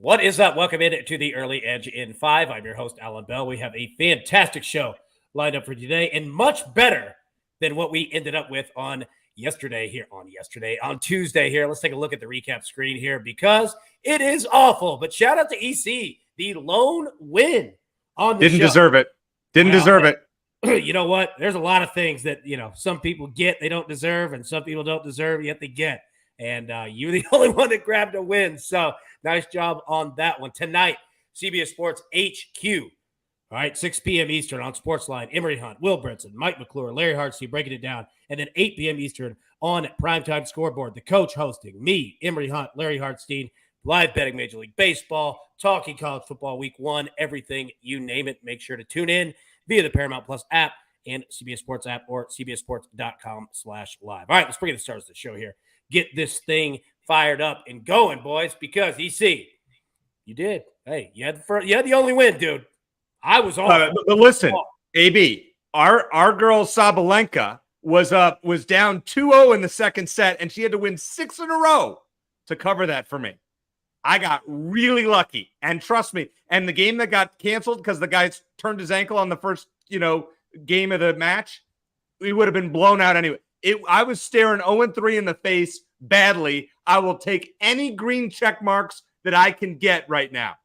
What is up? Welcome in to the Early Edge in 5. I'm your host, Allan Bell. We have a fantastic show lined up for today and much better than what we ended up with on Tuesday here. Let's take a look at the recap screen here because it is awful. But shout out to EC, the lone win on the show. Didn't deserve it. Didn't deserve it. You know what? There's a lot of things that, some people get they don't deserve and some people don't deserve yet they get. And you're the only one that grabbed a win. So nice job on that one. Tonight, CBS Sports HQ. All right, 6 p.m. Eastern on SportsLine. Emery Hunt, Will Brinson, Mike McClure, Larry Hardstein breaking it down. And then 8 p.m. Eastern on Primetime Scoreboard. The coach hosting, me, Emery Hunt, Larry Hardstein, live betting Major League Baseball, talking college football week 1, everything, you name it. Make sure to tune in via the Paramount Plus app and CBS Sports app or cbssports.com/live. All right, let's bring in the stars of the show here. Get this thing fired up and going, boys, because EC, you did. Hey, you had the only win, dude. I was on. But listen, AB, our girl Sabalenka was down 2-0 in the second set, and she had to win 6 in a row to cover that for me. I got really lucky, and trust me. And the game that got canceled because the guy turned his ankle on the first, game of the match, we would have been blown out anyway. I was staring 0-3 in the face badly. I will take any green check marks that I can get right now.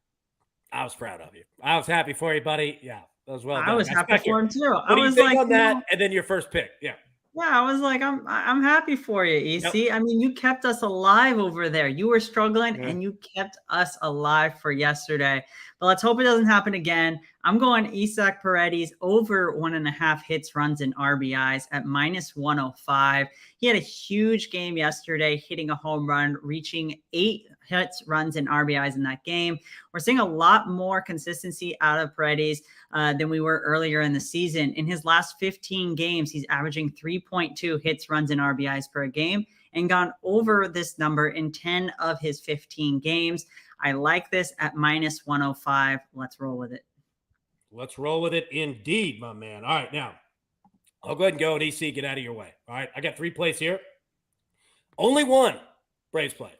I was proud of you. I was happy for you, buddy. Yeah, that was well done. I was happy for him too. I was like on that, and then your first pick. Yeah. Yeah, I was like, I'm happy for you, EC. Yep. I mean, you kept us alive over there. You were struggling, and you kept us alive for yesterday. But let's hope it doesn't happen again. I'm going Isaac Paredes over 1.5 hits, runs, and RBIs at -105. He had a huge game yesterday, hitting a home run, reaching 8 hits, runs, and RBIs in that game. We're seeing a lot more consistency out of Paredes than we were earlier in the season. In his last 15 games, he's averaging 3.2 hits, runs, and RBIs per game and gone over this number in 10 of his 15 games. I like this at -105. Let's roll with it. Let's roll with it indeed, my man. All right, now, I'll go ahead and go and EC, get out of your way. All right, I got 3 plays here. Only one Braves play.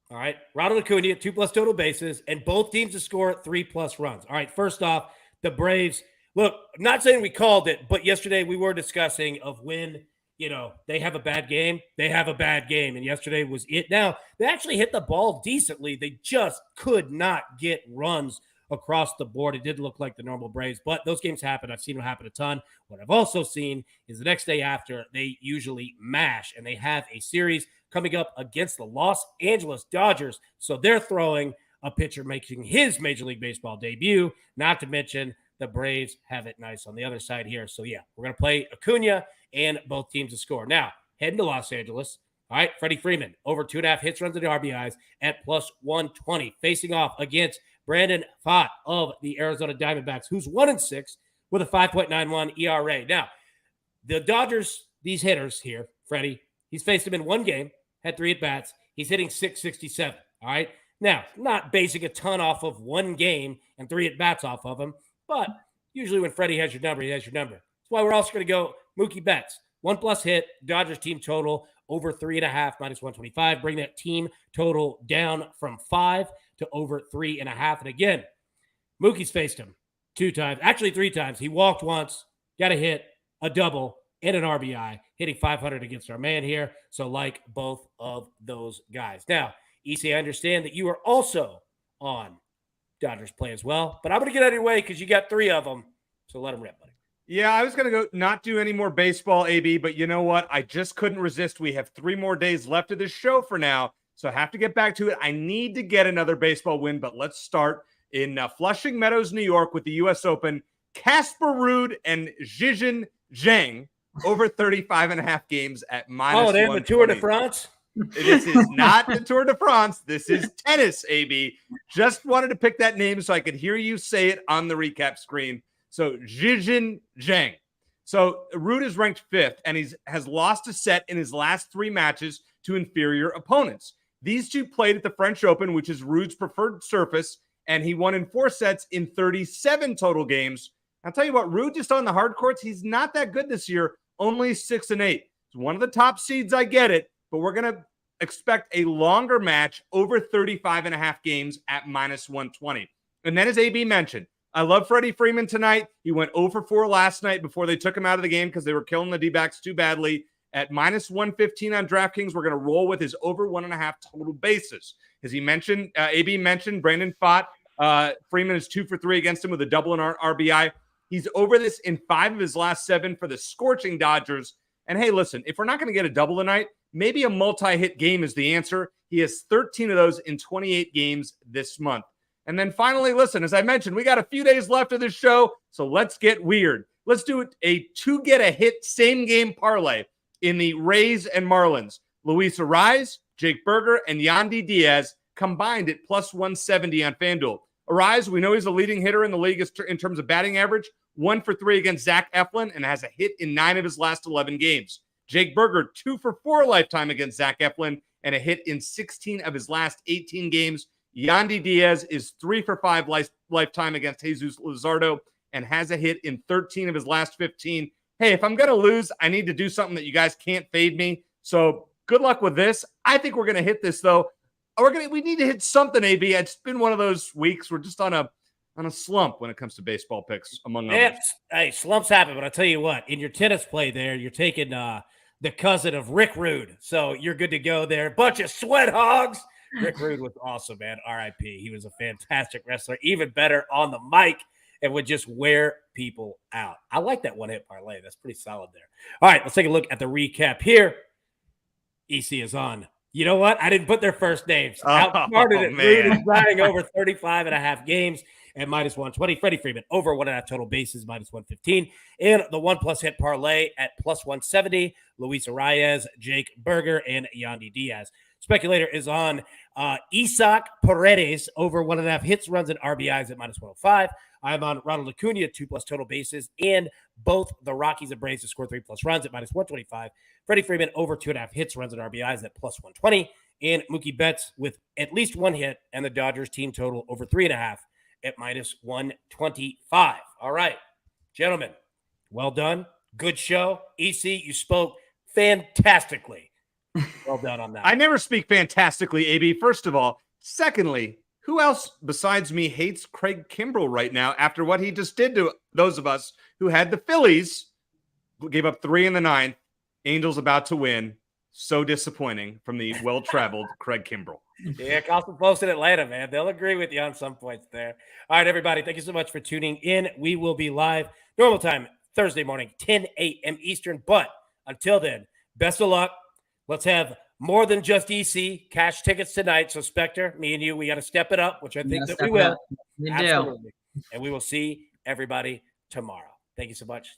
All right, Ronald Acuna, 2+ total bases, and both teams to score 3+ runs. All right, first off, the Braves. Look, I'm not saying we called it, but yesterday we were discussing of when, they have a bad game. They have a bad game, and yesterday was it. Now, they actually hit the ball decently. They just could not get runs across the board. It did look like the normal Braves, but those games happen. I've seen them happen a ton. What I've also seen is the next day after, they usually mash, and they have a series coming up against the Los Angeles Dodgers. So they're throwing a pitcher making his Major League Baseball debut, not to mention the Braves have it nice on the other side here. So, yeah, we're going to play Acuna and both teams to score. Now, heading to Los Angeles. All right, Freddie Freeman, over 2.5 hits, runs, and RBIs at +120, facing off against Brandon Pfaadt of the Arizona Diamondbacks, who's 1-6 with a 5.91 ERA. Now, the Dodgers, these hitters here, Freddie, he's faced them in one game, had 3 at-bats. He's hitting .667, all right? Now, not basing a ton off of one game and 3 at-bats off of him, but usually when Freddie has your number, he has your number. That's why we're also going to go Mookie Betts. 1+ hit, Dodgers team total over 3.5, -125. Bring that team total down from 5 to over 3.5. And again, Mookie's faced him 2 times, actually 3 times. He walked once, got a hit, a double, and an RBI, hitting .500 against our man here. So like both of those guys. Now, EC, I understand that you are also on Dodgers play as well, but I'm going to get out of your way because you got 3 of them. So let them rip, buddy. Yeah, I was going to go not do any more baseball, AB, but you know what? I just couldn't resist. We have 3 more days left of this show for now, so I have to get back to it. I need to get another baseball win, but let's start in Flushing Meadows, New York with the U.S. Open. Casper Ruud and Zhizhen Zhang over 35.5 games at -120. Oh, they have the Tour de France? This is not the Tour de France. This is tennis, AB. Just wanted to pick that name so I could hear you say it on the recap screen. So Zhizhen Zhang. So Ruud is ranked 5th, and has lost a set in his last 3 matches to inferior opponents. These two played at the French Open, which is Ruud's preferred surface, and he won in 4 sets in 37 total games. I'll tell you what, Ruud just on the hard courts, he's not that good this year, only 6-8. It's one of the top seeds, I get it, but we're going to expect a longer match over 35.5 games at minus 120. And then, as AB mentioned, I love Freddie Freeman tonight. He went 0 for 4 last night before they took him out of the game because they were killing the D-backs too badly. At minus 115 on DraftKings, we're going to roll with his over 1.5 total bases. As he mentioned, AB mentioned, Brandon Pfaadt. Freeman is 2 for 3 against him with a double in RBI. He's over this in 5 of his last 7 for the scorching Dodgers. And hey, listen, if we're not going to get a double tonight, maybe a multi-hit game is the answer. He has 13 of those in 28 games this month. And then finally, listen, as I mentioned, we got a few days left of this show, so let's get weird. Let's do a 2-get-a-hit same-game parlay in the Rays and Marlins. Luis Arraez, Jake Berger, and Yandy Diaz combined at plus 170 on FanDuel. Arraez, we know he's a leading hitter in the league in terms of batting average, 1 for 3 against Zach Eflin, and has a hit in 9 of his last 11 games. Jake Berger, 2 for 4 lifetime against Zach Eflin, and a hit in 16 of his last 18 games. Yandy Diaz is 3 for 5 lifetime against Jesus Luzardo and has a hit in 13 of his last 15. Hey, if I'm going to lose, I need to do something that you guys can't fade me. So good luck with this. I think we're going to hit this, though. We need to hit something, AB. It's been one of those weeks. We're just on a slump when it comes to baseball picks, among others. Hey, slumps happen, but I'll tell you what. In your tennis play there, you're taking the cousin of Rick Rude. So you're good to go there. Bunch of sweat hogs. Rick Rude was awesome, man. R.I.P. He was a fantastic wrestler, even better on the mic, and would just wear people out. I like that one-hit parlay. That's pretty solid there. All right, let's take a look at the recap here. EC is on. You know what? I didn't put their first names. Outsmarted it. Rude is riding over 35.5 games at minus 120. Freddie Freeman over 1.5 total bases, minus 115. And the 1+ hit parlay at plus 170. Luis Arraez, Jake Berger, and Yandy Diaz. Speculator is on Isaac Paredes over 1.5 hits, runs, and RBIs at minus 105. I'm on Ronald Acuna, 2+ total bases, and both the Rockies and Braves to score 3+ runs at minus 125. Freddie Freeman over 2.5 hits, runs, and RBIs at plus 120. And Mookie Betts with at least 1 hit, and the Dodgers team total over 3.5 at minus 125. All right, gentlemen, well done. Good show. EC, you spoke fantastically. Well done on that. I never speak fantastically, AB, first of all. Secondly, who else besides me hates Craig Kimbrell right now after what he just did to those of us who had the Phillies, who gave up 3 in the 9th, Angels about to win. So disappointing from the well-traveled Craig Kimbrell. Yeah, Carlson Post in Atlanta, man. They'll agree with you on some points there. All right, everybody, thank you so much for tuning in. We will be live normal time Thursday morning, 10 a.m. Eastern. But until then, best of luck. Let's have more than just EC cash tickets tonight. So, Spector, me and you, we got to step it up, which I think that we will. We Absolutely. And we will see everybody tomorrow. Thank you so much.